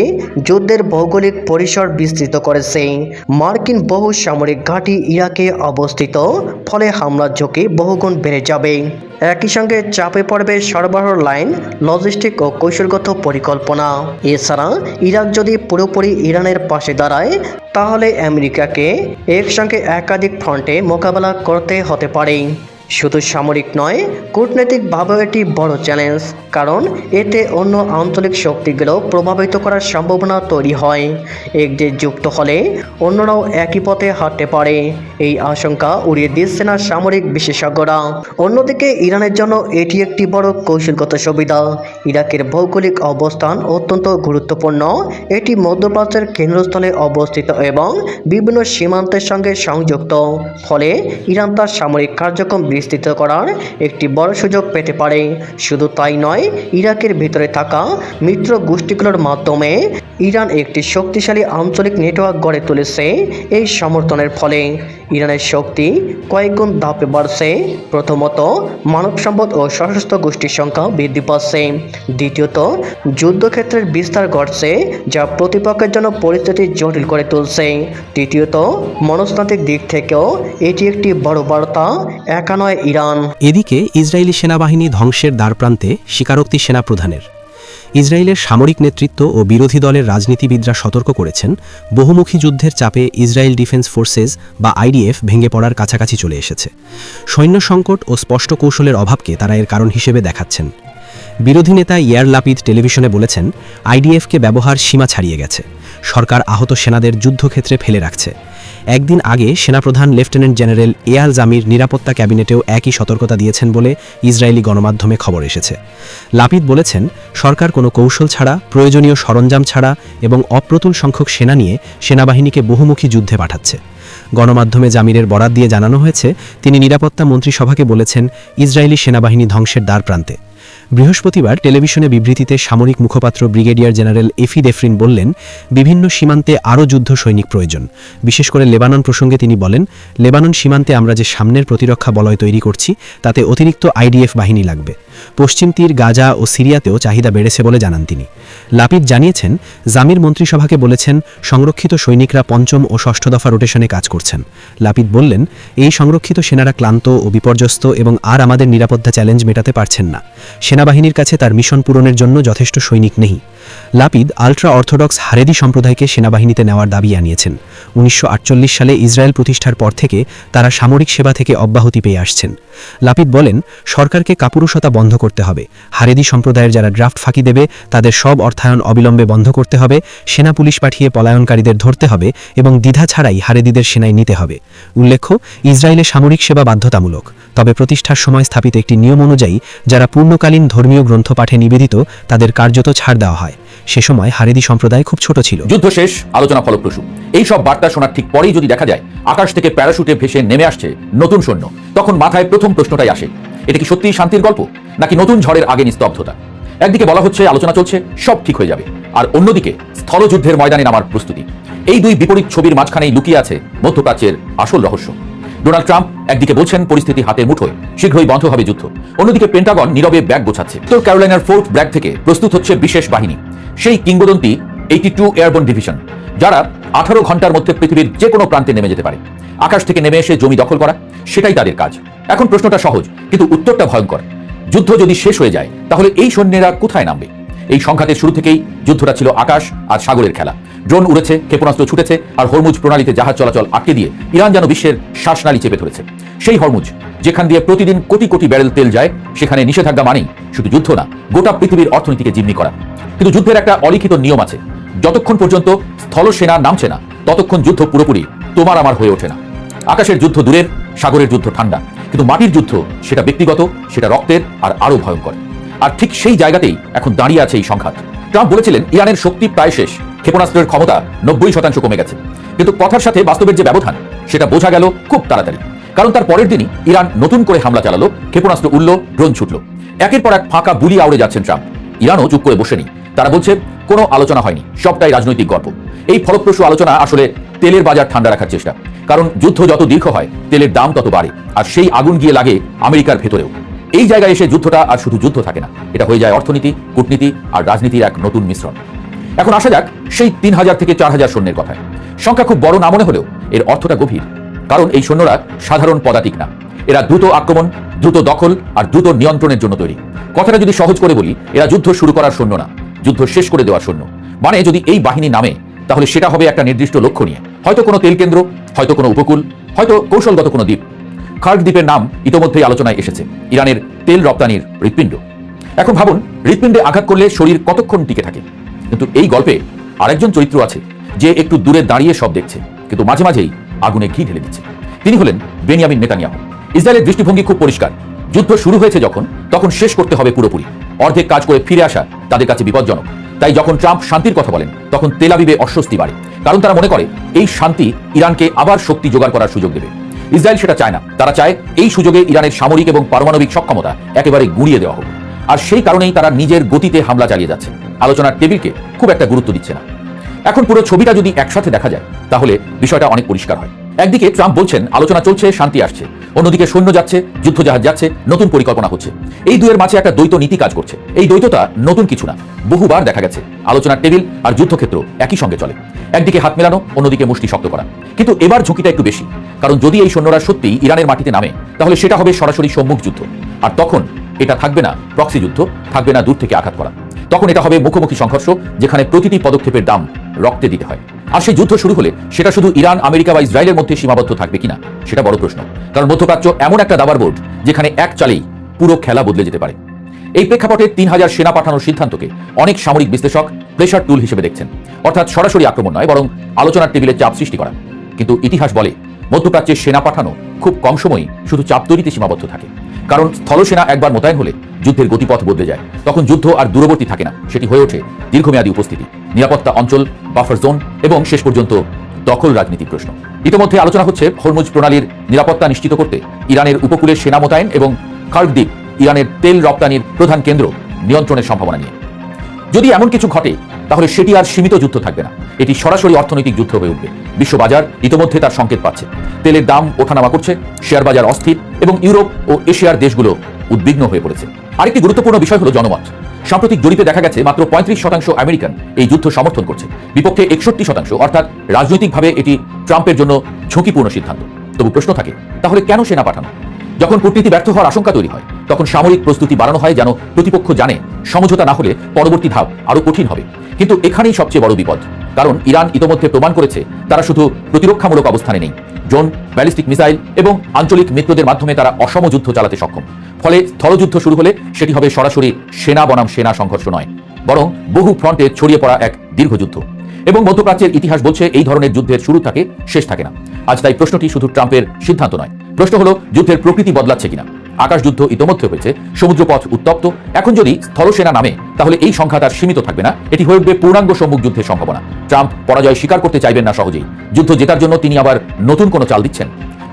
যুদ্ধের ভৌগোলিক পরিসর বিস্তৃত করেছে। মার্কিন বহু সামরিক ঘাঁটি ইরাকে অবস্থিত, ফলে হামলার ঝুঁকি বহুগুণ বেড়ে যাবে। একই সঙ্গে চাপে পড়বে সরবরাহ লাইন, লজিস্টিক ও কৌশলগত পরিকল্পনা। এছাড়া ইরাক যদি পুরোপুরি ইরানের পাশে দাঁড়ায় তাহলে আমেরিকাকে একসঙ্গে একাধিক ফ্রন্টে মোকাবেলা করতে হতে পারে। শুধু সামরিক নয়, কূটনৈতিকভাবেও এটি বড় চ্যালেঞ্জ। কারণ এতে অন্য আঞ্চলিক শক্তিগুলো প্রভাবিত করার সম্ভাবনা তৈরি হয়। একদিকে যুক্ত হলে অন্যরাও একই পথে হাঁটতে পারে, এই আশঙ্কা উড়িয়ে দিচ্ছে না সামরিক বিশেষজ্ঞরা। অন্যদিকে ইরানের জন্য এটি একটি বড় কৌশলগত সুবিধা। ইরাকের ভৌগোলিক অবস্থান অত্যন্ত গুরুত্বপূর্ণ। এটি মধ্যপ্রাচ্যের কেন্দ্রস্থলে অবস্থিত এবং বিভিন্ন সীমান্তের সঙ্গে সংযুক্ত, ফলে ইরান তার সামরিক কার্যক্রম বিস্তৃত করার একটি বড় সুযোগ পেতে পারে। শুধু তাই নয়, ইরাকের ভিতরে থাকা মিত্র গোষ্ঠীগুলোর মাধ্যমে ইরান একটি শক্তিশালী আঞ্চলিক নেটওয়ার্ক গড়ে তুলেছে। এই সমর্থনের ফলে ইরানের শক্তি কয়েকগুণ ধাপে বাড়ছে। প্রথমত, মানব সম্পদ ও সশস্ত্র গোষ্ঠীর সংখ্যা বৃদ্ধি পাচ্ছে। দ্বিতীয়ত, যুদ্ধক্ষেত্রের বিস্তার ঘটছে, যা প্রতিপক্ষের জন্য পরিস্থিতি জটিল করে তুলছে। তৃতীয়ত, মনস্তাত্ত্বিক দিক থেকেও এটি একটি বড় বার্তা। একা নয় ইরান। এদিকে ইসরায়েলি সেনাবাহিনী ধ্বংসের দ্বারপ্রান্তে স্বীকারোক্তি সেনাপ্রধানের। ইসরায়েলের সামরিক নেতৃত্ব ও বিরোধী দলের রাজনীতিবিদরা সতর্ক করেছেন, বহুমুখী যুদ্ধের চাপে ইসরায়েল ডিফেন্স ফোর্সেস বা আইডিএফ ভেঙে পড়ার কাছাকাছি চলে এসেছে। সৈন্য সংকট ও স্পষ্ট কৌশলের অভাবকে তারা এর কারণ হিসেবে দেখাচ্ছেন। বিরোধী নেতা ইয়ার লাপিদ টেলিভিশনে বলেছেন, আইডিএফকে ব্যবহার সীমা ছাড়িয়ে গেছে, সরকার আহত সেনাদের যুদ্ধক্ষেত্রে ফেলে রাখছে। একদিন আগে সেনাপ্রধান লেফটেন্যান্ট জেনারেল এয়াল জামির নিরাপত্তা ক্যাবিনেটেও একই সতর্কতা দিয়েছেন বলে ইসরায়েলি গণমাধ্যমে খবর এসেছে। লাপিদ বলেছেন, সরকার কোনো কৌশল ছাড়া, প্রয়োজনীয় সরঞ্জাম ছাড়া এবং অপ্রতুল সংখ্যক সেনা নিয়ে সেনাবাহিনীকে বহুমুখী যুদ্ধে পাঠাচ্ছে। গণমাধ্যমে জামিরের বরাত দিয়ে জানানো হয়েছে, তিনি নিরাপত্তা মন্ত্রিসভাকে বলেছেন ইসরায়েলি সেনাবাহিনী ধ্বংসের দ্বারপ্রান্তে। বৃহস্পতিবার টেলিভিশনে বিবৃতিতে সামরিক মুখপাত্র ব্রিগেডিয়ার জেনারেল এফি ডেফরিন বললেন, বিভিন্ন সীমান্তে আরও যুদ্ধ সৈনিক প্রয়োজন। বিশেষ করে লেবানন প্রসঙ্গে তিনি বলেন, লেবানন সীমান্তে আমরা যে সামনের প্রতিরক্ষা বলয় তৈরি করছি তাতে অতিরিক্ত আইডিএফ বাহিনী লাগবে। পশ্চিম তীর, গাজা ও সিরিয়াতেও চাহিদা বেড়েছে বলে জানান তিনি। লাপিদ জানিয়েছেন, জামির মন্ত্রিসভাকে বলেছেন সংরক্ষিত সৈনিকরা পঞ্চম ও ষষ্ঠ দফা রোটেশনে কাজ করছেন। লাপিদ বললেন, এই সংরক্ষিত সেনারা ক্লান্ত ও বিপর্যস্ত এবং আর আমাদের নিরাপত্তা চ্যালেঞ্জ মেটাতে পারছেন না। সেনাবাহিনীর কাছে তার মিশন পূরণের জন্য যথেষ্ট সৈনিক নেই। লাপিদ আলট্রা অর্থোডক্স হারেদি সম্প্রদায়কে সেনাবাহিনীতে নেওয়ার দাবি আনিয়েছেন। 1948 সালে ইসরায়েল প্রতিষ্ঠার পর থেকে তারা সামরিক সেবা থেকে অব্যাহতি পেয়ে আসছেন। লাপিদ বলেন, সরকারকে কাপুরুষতা বন্ধ করতে হবে। হারেদি সম্প্রদায়ের যারা ড্রাফট ফাঁকি দেবে তাদের সব অর্থায়ন অবিলম্বে বন্ধ করতে হবে। সেনা পুলিশ পাঠিয়ে পলায়নকারীদের ধরতে হবে এবং দ্বিধা ছাড়াই হারেদিদের সেনায় নিতে হবে। উল্লেখ্য, ইসরায়েলে সামরিক সেবা বাধ্যতামূলক, তবে প্রতিষ্ঠার সময় স্থাপিত একটি নিয়ম অনুযায়ী যারা পূর্ণকালীন ধর্মীয় গ্রন্থ পাঠে নিবেদিত তাদের কার্যত ছাড় দেওয়া হয়। সে সময় হারেদি সম্প্রদায় খুব ছোট ছিল। যুদ্ধ শেষ, আলোচনা ফলপ্রসূ। এই সব বার্তা শোনার ঠিক পরেই যদি দেখা যায় আকাশ থেকে প্যারাশুটে ভেসে নেমে আসছে নতুন সৈন্য, তখন মাথায় প্রথম প্রশ্নটাই আসে, এটা কি সত্যিই শান্তির গল্প, নাকি নতুন ঝড়ের আগে নিস্তব্ধতা? একদিকে বলা হচ্ছে আলোচনা চলছে, সব ঠিক হয়ে যাবে, আর অন্যদিকে স্থলযুদ্ধের ময়দানে নামার প্রস্তুতি। এই দুই বিপরীত ছবির মাঝখানেই লুকিয়ে আছে মধ্যপ্রাচ্যের আসল রহস্য। ডোনাল্ড ট্রাম্প একদিকে বলছেন পরিস্থিতি হাতের মুঠোয়, শীঘ্রই বন্ধ হবে যুদ্ধ। অন্যদিকে পেন্টাগন নীরবে ব্যাগ গোছাচ্ছে। উত্তর ক্যারোলাইনার ফোর্ট ব্র্যাগ থেকে প্রস্তুত হচ্ছে বিশেষ বাহিনী, সেই কিংবদন্তি 82 এয়ারবোর্ন ডিভিশন, যারা 18 ঘন্টার মধ্যে পৃথিবীর যে কোনো প্রান্তে নেমে যেতে পারে। আকাশ থেকে নেমে এসে জমি দখল করা, সেটাই তাদের কাজ। এখন প্রশ্নটা সহজ, কিন্তু উত্তরটা ভয়ঙ্কর। যুদ্ধ যদি শেষ হয়ে যায় তাহলে এই সৈন্যেরা কোথায় নামবে? এই সংঘাতের শুরু থেকেই যুদ্ধটা ছিল আকাশ আর সাগরের খেলা। ড্রোন উড়েছে, ক্ষেপণাস্ত্র ছুটেছে, আর হরমুজ প্রণালীতে জাহাজ চলাচল আটকে দিয়ে ইরান যেন বিশ্বের শ্বাসনালী চেপে ধরেছে। সেই হরমুজ যেখান দিয়ে প্রতিদিন কোটি কোটি ব্যারেল তেল যায়, সেখানে নিষেধাজ্ঞা মানেই শুধু যুদ্ধ না, গোটা পৃথিবীর অর্থনীতিকে জিম্মি করা। কিন্তু যুদ্ধের একটা অলিখিত নিয়ম আছে, যতক্ষণ পর্যন্ত স্থল সেনা নামছে না ততক্ষণ যুদ্ধ পুরোপুরি তোমার আমার হয়ে ওঠে না। আকাশের যুদ্ধ দূরের, সাগরের যুদ্ধ ঠান্ডা, কিন্তু মাটির যুদ্ধ সেটা ব্যক্তিগত, সেটা রক্তের, আর আরো ভয়ঙ্কর। আর ঠিক সেই জায়গাতেই এখন দাঁড়িয়ে আছে এই সংঘাত। ট্রাম্প বলেছিলেন ইরানের শক্তি প্রায় শেষ, ক্ষেপণাস্ত্রের ক্ষমতা 90% কমে গেছে। কিন্তু কথার সাথে বাস্তবের যে ব্যবধান, সেটা বোঝা গেল খুব তাড়াতাড়ি। কারণ তার পরের দিনই ইরান নতুন করে হামলা চালালো, ক্ষেপণাস্ত্র উড়ল, ড্রোন ছুটল। একের পর এক ফাঁকা বুলি আউড়ে যাচ্ছেন ট্রাম্প। ইরানও চুপ করে বসেনি, তারা বলছে কোনো আলোচনা হয়নি, সবটাই রাজনৈতিক গল্প। এই ফলপ্রসূ আলোচনা আসলে তেলের বাজার ঠান্ডা রাখার চেষ্টা। কারণ যুদ্ধ যত দীর্ঘ হয় তেলের দাম তত বাড়ে, আর সেই আগুন গিয়ে লাগে আমেরিকার ভেতরেও। এই জায়গায় এসে যুদ্ধটা আর শুধু যুদ্ধ থাকে না, এটা হয়ে যায় অর্থনীতি, কূটনীতি আর রাজনীতির এক নতুন মিশ্রণ। এখন আসা যাক সেই 3000 থেকে 4000 সৈন্যের কথায়। সংখ্যা খুব বড় না মনে হলেও এর অর্থটা গভীর। কারণ এই সৈন্যরা সাধারণ পদাতিক না, এরা দ্রুত আক্রমণ, দ্রুত দখল আর দ্রুত নিয়ন্ত্রণের জন্য তৈরি। কথাটা যদি সহজ করে বলি, এরা যুদ্ধ শুরু করার সৈন্য না, যুদ্ধ শেষ করে দেওয়ার সৈন্য। মানে যদি এই বাহিনী নামে তাহলে সেটা হবে একটা নির্দিষ্ট লক্ষ্য নিয়ে, হয়তো কোনো তেল কেন্দ্র, হয়তো কোনো উপকূল, হয়তো কৌশলগত কোনো দ্বীপ। খার্গ দ্বীপের নাম ইতোমধ্যেই আলোচনায় এসেছে, ইরানের তেল রপ্তানির হৃৎপিণ্ড। এখন ভাবুন, হৃৎপিণ্ডে আঘাত করলে শরীর কতক্ষণ টিকে থাকে। কিন্তু এই গল্পে আরেকজন চরিত্র আছে যে একটু দূরে দাঁড়িয়ে সব দেখছে, কিন্তু মাঝে মাঝেই আগুনে ঘি ঢেলে দিচ্ছে। তিনি হলেন বেনিয়ামিন নেতানিয়াহু। ইসরায়েলের দৃষ্টিভঙ্গি খুব পরিষ্কার, যুদ্ধ শুরু হয়েছে তখন শেষ করতে হবে পুরোপুরি। অর্ধেক কাজ করে ফিরে আসা তাদের কাছে বিপজ্জনক। তাই যখন ট্রাম্প শান্তির কথা বলেন তখন তেল আবিবে অস্বস্তি বাড়ে, কারণ তারা মনে করে এই শান্তি ইরানকে আবার শক্তি জোগাড় করার সুযোগ দেবে। ইসরায়েল সেটা চায় না। তারা চায় এই সুযোগে ইরানের সামরিক এবং পারমাণবিক সক্ষমতা একেবারে গুঁড়িয়ে দেওয়া হোক। আর সেই কারণেই তারা নিজের গতিতে হামলা চালিয়ে যাচ্ছে, আলোচনার টেবিলকে খুব একটা গুরুত্ব দিচ্ছে না। এখন পুরো ছবিটা যদি একসাথে দেখা যায় তাহলে বিষয়টা অনেক পরিষ্কার হয়। একদিকে ট্রাম্প বলছেন আলোচনা চলছে, শান্তি আসছে, অন্যদিকে সৈন্য যাচ্ছে, যুদ্ধজাহাজ যাচ্ছে, নতুন পরিকল্পনা হচ্ছে। এই দুয়ের মাঝে একটা দ্বৈত নীতি কাজ করছে। এই দ্বৈততা নতুন কিছু না, বহুবার দেখা গেছে। আলোচনার টেবিল আর যুদ্ধক্ষেত্র একই সঙ্গে চলে, একদিকে হাত মেলানো, অন্যদিকে মুষ্টি শক্ত করা। কিন্তু এবার ঝুঁকিটা একটু বেশি, কারণ যদি এই সৈন্যরা সত্যি ইরানের মাটিতে নামে তাহলে সেটা হবে সরাসরি সম্মুখ যুদ্ধ। আর তখন এটা থাকবে না প্রক্সি যুদ্ধ, থাকবে না দূর থেকে আঘাত করা। তখন এটা হবে মুখোমুখি সংঘর্ষ, যেখানে প্রতিটি পদক্ষেপের দাম রক্তে দিতে হয়। আর সেই যুদ্ধ শুরু হলে সেটা শুধু ইরান, আমেরিকা বা ইসরায়েলের মধ্যে সীমাবদ্ধ থাকবে কিনা সেটা বড় প্রশ্ন। কারণ মধ্যপ্রাচ্য এমন একটা দাবার বোর্ড যেখানে এক চালেই পুরো খেলা বদলে যেতে পারে। এই প্রেক্ষাপটে ৩,০০০ সেনা পাঠানোর সিদ্ধান্তকে অনেক সামরিক বিশ্লেষক প্রেশার টুল হিসেবে দেখছেন, অর্থাৎ সরাসরি আক্রমণ নয়, বরং আলোচনার টেবিলে চাপ সৃষ্টি করা। কিন্তু ইতিহাস বলে মধ্যপ্রাচ্যে সেনা পাঠানো খুব কম সময়ই শুধু চাপ তৈরিতে সীমাবদ্ধ থাকে। কারণ স্থলসেনা একবার মোতায়েন হলে যুদ্ধের গতিপথ বদলে যায়। তখন যুদ্ধ আর দূরবর্তী থাকে না, সেটি হয়ে ওঠে দীর্ঘমেয়াদী উপস্থিতি, নিরাপত্তা অঞ্চল, বাফার জোন এবং শেষ পর্যন্ত দখল রাজনীতির প্রশ্ন। ইতিমধ্যে আলোচনা হচ্ছে হরমুজ প্রণালীর নিরাপত্তা নিশ্চিত করতে ইরানের উপকূলে সেনা মোতায়েন এবং কার্গ দ্বীপ, ইরানের তেল রপ্তানির প্রধান কেন্দ্র, নিয়ন্ত্রণের সম্ভাবনা নিয়ে। যদি এমন কিছু ঘটে তাহলে সেটি আর সীমিত যুদ্ধ থাকবে না, এটি সরাসরি অর্থনৈতিক যুদ্ধ হয়ে উঠবে। বিশ্ববাজার ইতিমধ্যে তার সংকেত পাচ্ছে, তেলের দাম ওঠানামা করছে, শেয়ার বাজার অস্থির এবং ইউরোপ ও এশিয়ার দেশগুলো উদ্বিগ্ন হয়ে পড়েছে। আরেকটি গুরুত্বপূর্ণ বিষয় হলো জনমত। সাম্প্রতিক জরিপে দেখা গেছে মাত্র ৩৫% আমেরিকান এই যুদ্ধ সমর্থন করছে, বিপক্ষে ৬১%, অর্থাৎ রাজনৈতিকভাবে এটি ট্রাম্পের জন্য ঝুঁকিপূর্ণ সিদ্ধান্ত। তবু প্রশ্ন থাকে, তাহলে কেন সেনা পাঠানো? যখন কূটনীতি ব্যর্থ হওয়ার আশঙ্কা তৈরি হয় তখন সামরিক প্রস্তুতি বাড়ানো হয়, যেন প্রতিপক্ষ জানে সমঝোতা না হলে পরবর্তী ধাপ আরো কঠিন হবে। কিন্তু এখানেই সবচেয়ে বড় বিপদ, কারণ ইরান ইতোমধ্যে প্রমাণ করেছে তারা শুধু প্রতিরক্ষামূলক অবস্থানে নেই, ড্রোন, ব্যালিস্টিক মিসাইল এবং আঞ্চলিক মিত্রদের মাধ্যমে তারা অসম যুদ্ধ চালাতে সক্ষম। ফলে স্থলযুদ্ধ শুরু হলে সেটি হবে সরাসরি সেনা বনাম সেনা সংঘর্ষ নয়, বরং বহু ফ্রন্টে ছড়িয়ে পড়া এক দীর্ঘ যুদ্ধ। এবং মধ্যপ্রাচ্যের ইতিহাস বলছে এই ধরনের যুদ্ধের শুরু থাকে, শেষ থাকে না। আজ তাই প্রশ্নটি শুধু ট্রাম্পের সিদ্ধান্ত নয়, প্রশ্ন হলো যুদ্ধের প্রকৃতি বদলাচ্ছে কিনা। আকাশ যুদ্ধ ইতোমধ্যে হয়েছে, সমুদ্রপথ উত্তপ্ত। এখন যদি স্থলসেনা নামে তাহলে এই সংখ্যা তার সীমিত থাকবে না, এটি হয়ে উঠবে পূর্ণাঙ্গ সম্মুখ যুদ্ধের সম্ভাবনা। ট্রাম্প পরাজয় স্বীকার করতে চাইবেন না সহজেই। যুদ্ধ জেতার জন্য তিনি আবার নতুন কোনো চাল দিচ্ছেন।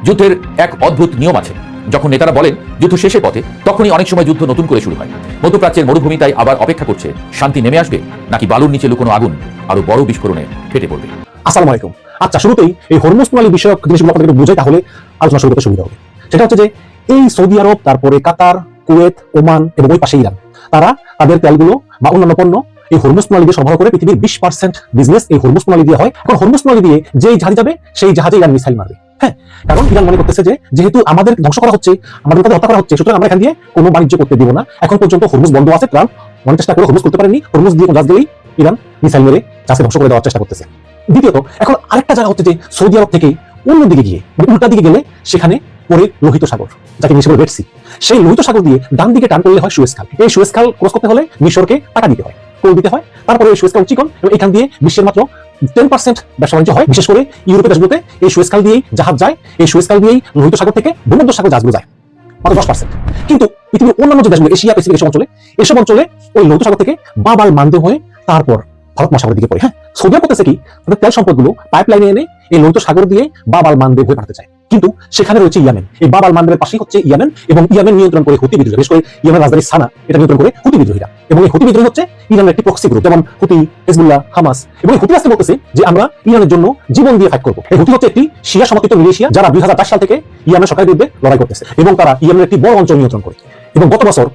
যুদ্ধের এক অদ্ভুত নিয়ম আছে, যখন নেতারা বলেন যুদ্ধ শেষের পথে, তখনই অনেক সময় যুদ্ধ নতুন করে শুরু হয়। মধ্যপ্রাচ্যের মরুভূমি তাই আবার অপেক্ষা করছে, শান্তি নেমে আসবে নাকি বালুর নিচে লুকোনো আগুন আরো বড় বিস্ফোরণে ফেটে পড়বে। আসসালামু আলাইকুম। আচ্ছা, শুরুতেই এই হরমুজ প্রণালী বিষয়ক জিনিসগুলো আপনাদের বোঝাই, তাহলে আলোচনা শুরু করতে সুবিধা হবে। সেটা হচ্ছে যে এই সৌদি আরব, তারপরে কাতার, কুয়েত, ওমান এবং ওই পাশে ইরান, তারা তাদের তেলগুলো বা অন্যান্য পণ্য এই হরমুজ প্রণালী দিয়ে সরবরাহ করে। পৃথিবীর 20% বিজনেস এই হরমুজ প্রণালী দিয়ে হয়। এখন হরমুজ প্রণালী দিয়ে যেই জাহাজ যাবে সেই জাহাজে ইরান মিসাইল মারবে। হ্যাঁ, কারণ ইরান মনে করতেছে যে যেহেতু আমাদের ধ্বংস করা হচ্ছে, আমাদের তাদের হত্যা করা হচ্ছে, সুতরাং আমরা এখান দিয়ে কোনো বাণিজ্য করতে দিব না। এখন পর্যন্ত হরমুজ বন্ধ আছে, ট্রাম্প অনেক চেষ্টা করে হরমুজ করতে পারেনি। হরমুজ দিয়ে জাহাজ দিলেই ইরান মিসাইল মেরে জাহাজকে ধ্বংস করে দেওয়ার চেষ্টা করতেছে। দ্বিতীয়ত, এখন আরেকটা জায়গা হচ্ছে যে সৌদি আরব থেকে অন্য দিকে গিয়ে, উল্টা দিকে গেলে সেখানে পরে লোহিত সাগর, যাকে ইংলিশে বলে রেড সি, সেই লোহিত সাগর দিয়ে ডান দিকে টান করলে হয় সুয়েজ খাল। এই সুয়েজ খাল ক্রস করতে হলে মিশরকে টাকা দিতে হয়, কোল দিতে হয়। তারপরে এই সুয়েজ খাল চিকন এবং এখান দিয়ে বিশ্বের মাত্র 10% ব্যবসা বাণিজ্য হয়। বিশেষ করে ইউরোপের দেশগুলোতে এই সুয়েজ খাল দিয়েই জাহাজ যায়, এই সুয়েজ খাল দিয়েই লোহিত সাগর থেকে ভূমধ্য সাগর জাহাজগুলো যায়, মাত্র 10%। কিন্তু পৃথিবীর অন্যান্য যে দেশগুলো, এশিয়া প্যাসিফিক এসব অঞ্চলে ওই লোহিত সাগর থেকে বাবাল মান্দে হয়ে তারপর ভারত মহাসাগরের দিকে পড়ে। হ্যাঁ, সৌদি আরব করতেছে কি, তাদের তেল সম্পদগুলো পাইপলাইনে এনে এই লোহিত সাগর দিয়ে বাবাল মান্দে হয়ে পাঠাতে চায়। কিন্তু সেখানে রয়েছে ইয়ামেন, এই বাবাল মান্দের পাশেই হচ্ছে ইয়ামেন, এবং ইয়ামেন নিয়ন্ত্রণ করে হুতি বিদ্রোহী, বিশেষ করে ইয়ামেন রাজধানী সানা এটা নিয়ন্ত্রণ করে হুতি বিদ্রোহীরা। এবং এই হুতি বিদ্রোহী হচ্ছে ইরানের একটি প্রক্সি গ্রুপ, যেমন হুতি, হিজবুল্লাহ, হামাস। এবং এই হুতি রাষ্ট্র বলতেছে যে আমরা ইরানের জন্য জীবন দিয়ে ফাইট করবো। এই হুতি হচ্ছে একটি শিয়া সমর্থিত মিলিশিয়া, যারা 2004 সাল থেকে ইরানের সরকারের বিরুদ্ধে লড়াই করতেছে, এবং তারা ইরানের একটি বড় অঞ্চল নিয়ন্ত্রণ করে। এবং গত বছর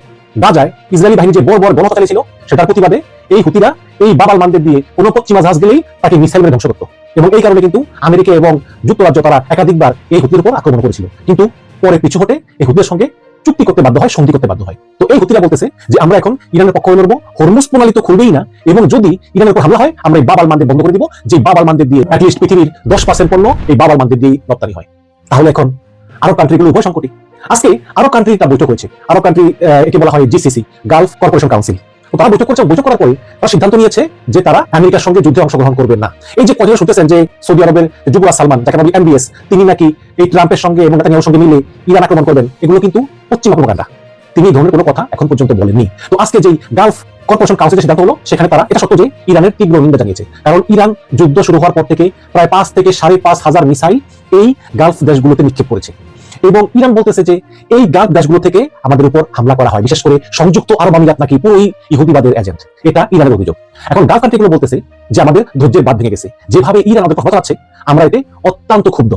গাজায় ইসরায়েলি বাহিনী যে বড় বড় গণহত্যা চালিয়েছিল, সেটার প্রতিবাদে এই হুতিরা এই বাবাল মান্দের দিয়ে কোনো পশ্চিমা জাহাজ গেলেই তাকে মিসাইল মেরে ধ্বংস করতো। এবং এই কারণে কিন্তু আমেরিকা এবং যুক্তরাজ্য তারা একাধিকবার এই হুতির উপর আক্রমণ করেছিল, কিন্তু পরে পিছু হটে এই হুতির সঙ্গে চুক্তি করতে বাধ্য হয়, সন্ধি করতে বাধ্য হয়। তো এই হুতিরা বলতেছে যে আমরা এখন ইরানের পক্ষ হয়ে লড়বো, হরমুজ প্রণালী তো খুলবেই না, এবং যদি ইরানের উপর হামলা হয় আমরা এই বাবাল মান্দের বন্ধ করে দিব, যে বাবাল মান্দের দিয়ে অ্যাটলিস্ট পৃথিবীর 10% পণ্য এই বাবাল মান্দের দিয়ে রপ্তানি হয়। তাহলে এখন আরব কান্ট্রিগুলো উভয় সংকটে। আজকে আরব কান্ট্রিটা বৈঠক হয়েছে। আরব কান্ট্রি, একে বলা হয় জিসিসি, গালফ কর্পোরেশন কাউন্সিল। তো তারা বৈঠক করছে, বৈঠক করার পরে তারা সিদ্ধান্ত নিয়েছে যে তারা আমেরিকার সঙ্গে যুদ্ধে অংশগ্রহণ করবে না। এই যে কজন শুনতেছেন যে সৌদি আরবের যুবরাজ সালমান, যাকে আমরা এমবিএস, তিনি নাকি এই ট্রাম্পের সঙ্গে এবং নেতানিয়াহুর সঙ্গে মিলে ইরান আক্রমণ করবেন, এগুলো কিন্তু পশ্চিমা প্রোপাগান্ডা। তিনি এই ধরনের কোনো কথা এখন পর্যন্ত বলেননি। তো আজকে যেই গালফ কর্পোরেশন কাউন্সিলের সিদ্ধান্ত হলো, সেখানে তারা এটা সত্য যে ইরানের তীব্র নিন্দা জানিয়েছে। কারণ ইরান যুদ্ধ শুরু হওয়ার পর থেকে প্রায় 5 থেকে 5,500 মিসাইল এই গালফ দেশগুলোতে নিক্ষেপ করেছে, এবং ইরান বলতেছে যে এই গালফ দেশগুলো থেকে আমাদের উপর হামলা করা হয়, বিশেষ করে সংযুক্ত আরব আমিরাত নাকি পুরোই ইহুদিবাদের এজেন্ট। এটা ইরানের অভিযোগ। এখন গালফ কান্ট্রিগুলো বলতেছে যে আমাদের ধৈর্যের বাঁধ ভেঙে গেছে, যেভাবে ইরান আমাদের কথা আছে আমরা এতে অত্যন্ত ক্ষুব্ধ,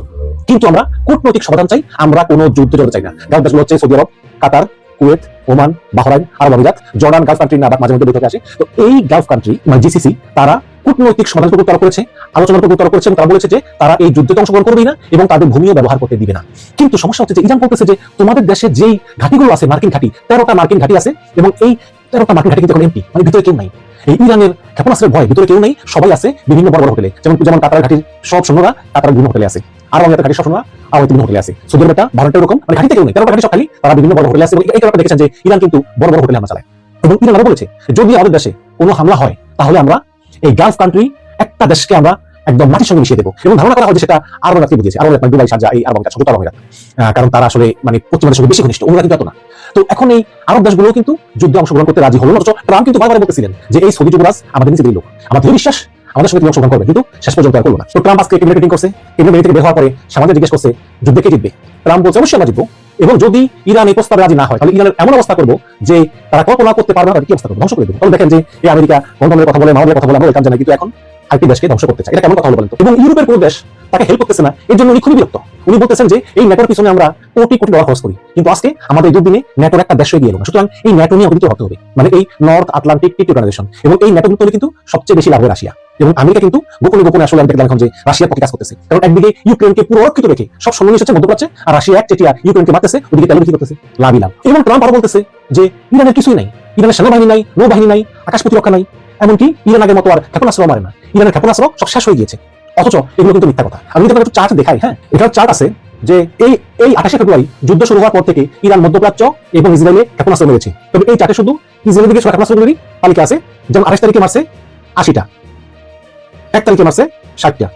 কিন্তু আমরা কূটনৈতিক সমাধান চাই, আমরা কোনো যুদ্ধ জড়াতে চাই না। গালফ দেশগুলো হচ্ছে সৌদি আরব, কাতার, কুয়েত, ওমান, বাহরাইন, আরব আমিরাত, জর্ডান গালফ কান্ট্রি না মাঝে মধ্যে বৈঠকে আসে। তো এই গালফ কান্ট্রি মানে জিসিসি, তারা কূটনৈতিক সমাধান প্রত্যাহার করেছে, আলোচনার প্রত্যাহার করেছে, এবং তারা বলেছে যে তারা এই যুদ্ধে অংশগ্রহণ করবেই না এবং তাদের ভূমিও ব্যবহার করতে দিবে না। কিন্তু সমস্যা হচ্ছে যে ইরান বলতেছে যে তোমাদের দেশে যেই ঘাঁটিগুলো আছে, মার্কিন ঘাঁটি, 13টা মার্কিন ঘাঁটি আছে, এবং এই 13টা মার্কিন ঘাঁটি কিন্তু এমপি, মানে ভিতরে কেউ নাই। এই ইরানের ক্ষেপণাস্ত্রের ভয় ভিতরে কেউ নেই, সবাই আছে বিভিন্ন বড় বড় হোটেলে, যেমন কাতার ঘাটির সব সৈন্যরা কাতার বিভিন্ন হোটেলে আছে, আর আমাদের ঘাটির সব সৈন্যরা আর বিভিন্ন হোটেলে আছে। সৌদি আরবটা ভারতের এরকম, মানে ঘাটিতে কেউ নেই, 13টা ঘাটি সব খালি, তারা বিভিন্ন বড় হোটেলে আছে। এবং এই কারণে দেখেছেন যে ইরান কিন্তু বড় বড় হোটেলে হামলা চালায়। এবং ইরান আরো বলেছে যদি আমাদের দেশে কোনো হামলা হয় তাহলে আমরা এই গালফ কান্ট্রি একটা দেশকে আমরা একদম মাটির সঙ্গে মিশিয়ে দেবো। এবং ধারণা করা হয় যে সেটা আরব আমিরাতকে বুঝিয়েছে। আরব আমিরাত মানে দুবাই, শারজাহ, এই আরব আমিরাত, সংযুক্ত আরব আমিরাত, কারণ তারা আসলে মানে পশ্চিমাদের সঙ্গে বেশি ঘনিষ্ঠ, ওরা কিন্তু এত না। তো এখন এই আরব দেশগুলো কিন্তু যুদ্ধে অংশগ্রহণ করতে রাজি হলো না। অথচ ট্রাম্প কিন্তু বারবার বলতেছিলেন যে এই সৌদি যুবরাজ আমাদের নিজেদের লোক, আমাদের বিশ্বাস আমাদের সঙ্গে অংশগ্রহণ করবে, কিন্তু শেষ পর্যন্ত আর করলো না। তো ট্রাম্প আজকে ক্যাবিনেট মিটিং করছে, ক্যাবিনেট থেকে বের হওয়ার পরে সমাজে জিজ্ঞেস করছে যুদ্ধে কে জিতবে। ট্রাম্প বলছে অবশ্যই আমরা জিতবো, এবং যদি ইরান এই প্রস্তাবে রাজি না হয় তাহলে ইরানের এমন অবস্থা করবো যে তারা কল্পনা করতে পারবে না, কি অবস্থা করবো, ধ্বংস করে দেবো। তখন দেখেন যে এই আমেরিকা গণতন্ত্রের কথা বলে, মানবের কথা বলে, আমরা ওইখান জানাই, কিন্তু এখন আরেকটি দেশকে ধ্বংস করতে চায়। এটা কেমন কথা হলো বলেন তো? এবং ইউরোপের কোনো দেশ তাকে হেল্প করতেছে না, এর জন্য উনি খুবই বিরক্ত। উনি বলতেছেন যে এই ন্যাটোর পিছনে আমরা কোটি কোটি ডলার খরচ করি, কিন্তু আজকে আমাদের দুর্দিনে ন্যাটোর একটা দেশ এগিয়ে এলো না। সুতরাং এই ন্যাটো নিয়ে অভিযোগ হতে হবে, মানে এই নর্থ আটলান্টিক ট্রিটি অর্গানাইজেশন। এবং এই ন্যাটো কিন্তু সবচেয়ে বেশি লাভ হয় রাশিয়া, এবং আমেরিকা কিন্তু গোপনে গোপনে আসলে আমি দেখলাম এখন যে রাশিয়ার পক্ষে কাজ করতেছে। কারণ একদিকে ইউক্রেনকে পুরো অরক্ষিত রেখে সব সৈন্য এসেছে মধ্যপ্রাচ্যে, আর রাশিয়া এক চেটিয়া ইউক্রেনকে মারতেছে, ওদিকে তেল বিক্রি করতেছে, লাভই লাভ। এবং ট্রাম্প আরো বলতেছে যে ইরানের কিছুই নাই, ইরানের সেনাবাহিনী নাই, নৌবাহিনী নাই, আকাশ প্রতিরক্ষা নাই, এমনকি ইরান আগের মতো আর ক্ষেপণাস্ত্র মারে না, ইরানের ক্ষেপণাস্ত্র সব শেষ হয়ে গিয়েছে। অথচ এগুলো কিন্তু মিথ্যা কথা। আমি যদি একটু চার্ট দেখাই, হ্যাঁ, এটার চার্ট আছে যে এই 28 ফেব্রুয়ারি যুদ্ধ শুরু হওয়ার পর থেকে ইরান মধ্যপ্রাচ্য এবং ইসরায়েলে ক্ষেপণাস্ত্র মেরেছে। তবে এই চার্টে শুধু ইসরায়েলের দিকে ক্ষেপণাস্ত্রগুলির তালিকা আছে, যেমন 28 তারিখে মারছে 80টা, 1 তারিখে মারছে 60টা,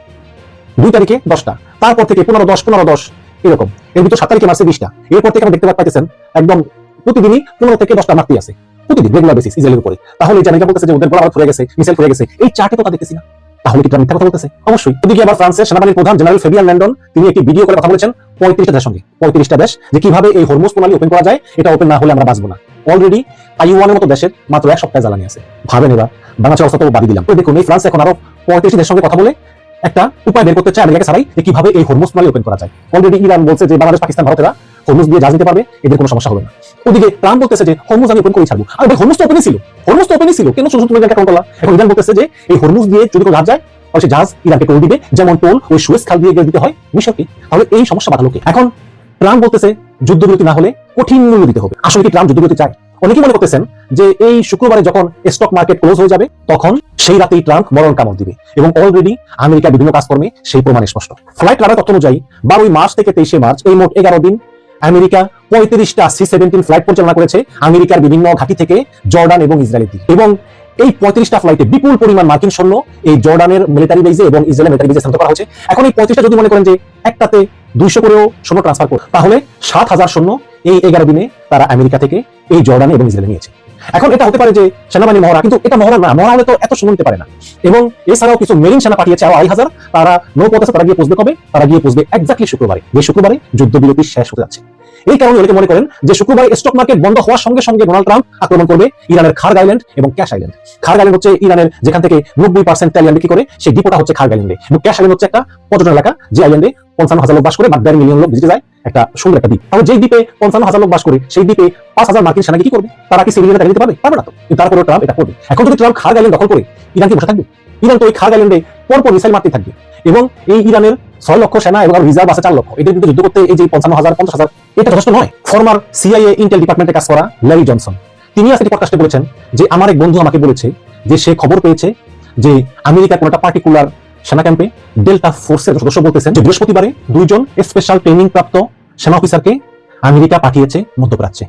2 তারিখে 10টা, তারপর থেকে 15-10 এরকম, এর ভিতর 7 তারিখে মারছে 20টা। এরপর থেকে আপনি দেখতে পাচ্ছেন একদম প্রতিদিনই 15 থেকে 10টা মারতেই আছে, প্রতিদিন রেগুলার বেসিস ইসরায়েলের উপরে। তাহলে এই জায়গা বলতেছে যে ওদের গোলাবারুদ হয়ে গেছে, মিসাইল হয়ে গেছে, এই চার্টে তো তা দেখতেছি না। তাহলে কি মিথ্যা কথা বলতেছে? অবশ্যই। ওদিকে আবার ফ্রান্সের সেনাবাহিনীর প্রধান জেনারেল ফেবিয়ান ল্যান্ডন তিনি একটি ভিডিও করে কথা বলেছেন 35টা দেশের সঙ্গে, 35টা দেশ, যে কিভাবে এই হরমুজ প্রণালী ওপেন করা যায়, এটা ওপেন না হলে আমরা বাঁচবো না। অলরেডি তাইওয়ানের মতো দেশের মাত্র 1 সপ্তাহে জ্বালানি আছে। ভাবেন এবার বাংলাদেশের অবস্থা তো বাদ দিলাম। তো দেখুন এই ফ্রান্স এখন আরো 35 দেশের সঙ্গে কথা বলে একটা উপায় বের করতে চায় আমেরিকা ছাড়াই, যে কিভাবে এই হরমুজ প্রণালী ওপেন করা যায়। অলরেডি ইরান বলছে যে বাংলাদেশ, পাকিস্তান, ভারতেরা হরমুজ দিয়ে জাহাজ নিতে পারবে, এদের কোনো সমস্যা হবে না। ওদিকে ট্রাম্প বলতেছে যে হরমুজ আমি ওপেন করে ছাড়বো। আর ভাই হরমুজ তো ওপেনই ছিল, হরমুজ তো ওপেনই ছিল, কেন শুধু তুমি একটা করলা? এখন ইরান বলতেছে যে এই হরমুজ দিয়ে যদি কোনো জাহাজ যায় তাহলে সেই জাহাজ ইরানকে টোল দিবে, যেমন টোল ওই সুয়েজ খাল দিয়ে দিতে হয় মিশরকে। তাহলে এই সমস্যা বাধা লোকে। এখন ট্রাম্প বলতেছে যুদ্ধবিরতি না হলে কঠিন মূল্য দিতে হবে। আসলে কি ট্রাম্প যুদ্ধবিরতি চায়? অনেকেই মনে করতেছেন যে এই শুক্রবারে যখন স্টক মার্কেট ক্লোজ হয়ে যাবে তখন সেই রাতেই ট্রাম্প মরণ কামড় দিবে, এবং অলরেডি আমেরিকার বিভিন্ন কাজকর্মে সেই প্রমাণ স্পষ্ট। ফ্লাইট রাডার তথ্য অনুযায়ী 12 মার্চ থেকে 23 মার্চ এই মোট 11 দিন আমেরিকা 35টা C-17 ফ্লাইট পরিচালনা করেছে আমেরিকার বিভিন্ন ঘাঁটি থেকে জর্ডান এবং ইসরায়েলের দিকে। এবং এই 35টা ফ্লাইটে বিপুল পরিমাণ মার্কিন সৈন্য এই জর্ডানের মিলিটারি বেজে এবং ইসরায়েলের মিলিটারি বেজে স্থানান্তর করা হয়েছে। এখন এই 35টা যদি মনে করেন যে একটাতে 200 করেও সৈন্য ট্রান্সফার করে, তাহলে 7,000 সৈন্য এই 11 দিনে তারা আমেরিকা থেকে এই জর্ডানে এবং ইসরায়েলে নিয়েছে। এখন এটা হতে পারে যে সেনাবাহিনী মহড়া, কিন্তু এটা মহড়া না, মহড়া হলে তো এত সৈন্য নিতে পারে না। এবং এছাড়াও কিছু মেরিন সেনা পাঠিয়েছে আরো 2,500, তারা নৌপথে আছে, তারা গিয়ে পৌঁছবে কবে? তারা গিয়ে পৌঁছবে এক্স্যাক্টলি শুক্রবারে, যে শুক্রবারে যুদ্ধবিরতি শেষ হতে যাচ্ছে। এই কারণে অনেকে মনে করেন যে শুক্রবারে স্টক মার্কেট বন্ধ হওয়ার সঙ্গে সঙ্গে ডোনাল্ড ট্রাম্প আক্রমণ করবে ইরানের খার্গ আইল্যান্ড এবং ক্যাশ আইল্যান্ড। খার্গ আইল্যান্ড হচ্ছে ইরানের যেখান থেকে 90% তেল বিক্রি করে, সেই ডিপোটা হচ্ছে খার্গ আইল্যান্ডে। এবং ক্যাশ আইল্যান্ড হচ্ছে একটা পর্যটন এলাকা, যে আইল্যান্ডে 55,000 লোক বাস করে, 1.5 মিলিয়ন লোক ভিজিটে যায়, একটা সুন্দর একটা দ্বীপ। তাহলে যেই দ্বীপে 55,000 লোক বাস করে, সেই দ্বীপে 5,000 মার্কিন সেনা কি করবে? তারা কি সিভিলিয়ানরা নিতে পারবে? পারবে না তো। কিন্তু তারপরে ট্রাম্প এটা করবে। এখন যদি ট্রাম্প খার্গ আইল্যান্ড দখল করে, ইরান কি বসে থাকবে? ইরান তো ওই খার্গ আইল্যান্ডে পরপর মিসাইল মারতে থাকবে। এবং এই ইরানের 6 লক্ষ সেনা এবং রিজার্ভ আছে 4 লক্ষ, এদের বিরুদ্ধে যুদ্ধ করতে এই যে 55,000 50,000 এটা যথেষ্ট নয়। ফর্মার CIA ইন্টেল ডিপার্টমেন্টে কাজ করা ল্যারি জনসন তিনি আজকে পডকাস্টে বলেছেন যে আমার এক বন্ধু আমাকে বলেছে যে সে খবর পেয়েছে যে আমেরিকার কোনো একটা পার্টিকুলার সেনা ক্যাম্পে ডেল্টা ফোর্সের সদস্য বলতেছেন যে বৃহস্পতিবারে 2 জন স্পেশাল ট্রেনিং প্রাপ্ত সেনা অফিসারকে আমেরিকা পাঠিয়েছে মধ্যপ্রাচ্যে,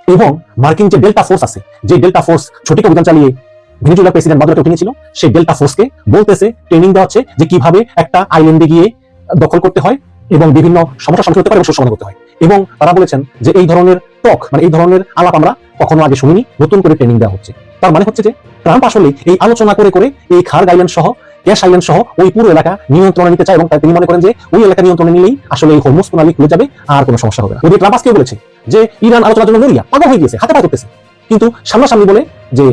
এবং মার্কিন যে ডেল্টা ফোর্স আছে, যে ডেল্টা ফোর্স ছুটিক অভিযান চালিয়ে ভেনেজুয়েলার প্রেসিডেন্ট মাদুরোকে উঠিয়ে ছিল, সেই ডেল্টা ফোর্সকে বলতেছে, ট্রেনিং দেওয়া হচ্ছে যে কিভাবে একটা আইল্যান্ডে গিয়ে দখল করতে হয় এবং বিভিন্ন সমস্যার সম্মুখীন হতে পারে এবং সমাধান করতে হয়। এবং তারা বলেছেন যে এই ধরনের টক, মানে এই ধরনের আলাপ আমরা কখনো আগে শুনিনি, নতুন করে ট্রেনিং দেওয়া হচ্ছে। তার মানে হচ্ছে যে ট্রাম্প আসলে এই আলোচনা করে করে এই খার্গ আইল্যান্ড সহ, ক্যাশ আইল্যান্ড সহ ওই পুরো এলাকা নিয়ন্ত্রণে নিতে চায়, এবং তিনি মনে করেন যে ওই এলাকা নিয়ন্ত্রণে নিলেই আসলে এই হরমুজ প্রণালী খুলে যাবে, আর কোনো সমস্যা হবে না। যদি ট্রাম্প আজকেও বলেছে যে ইরান আলোচনার জন্য নড়িয়া পাগল হয়ে গিয়েছে, হাতে পা করতেছে, কিন্তু সামনাসামনি বলে যে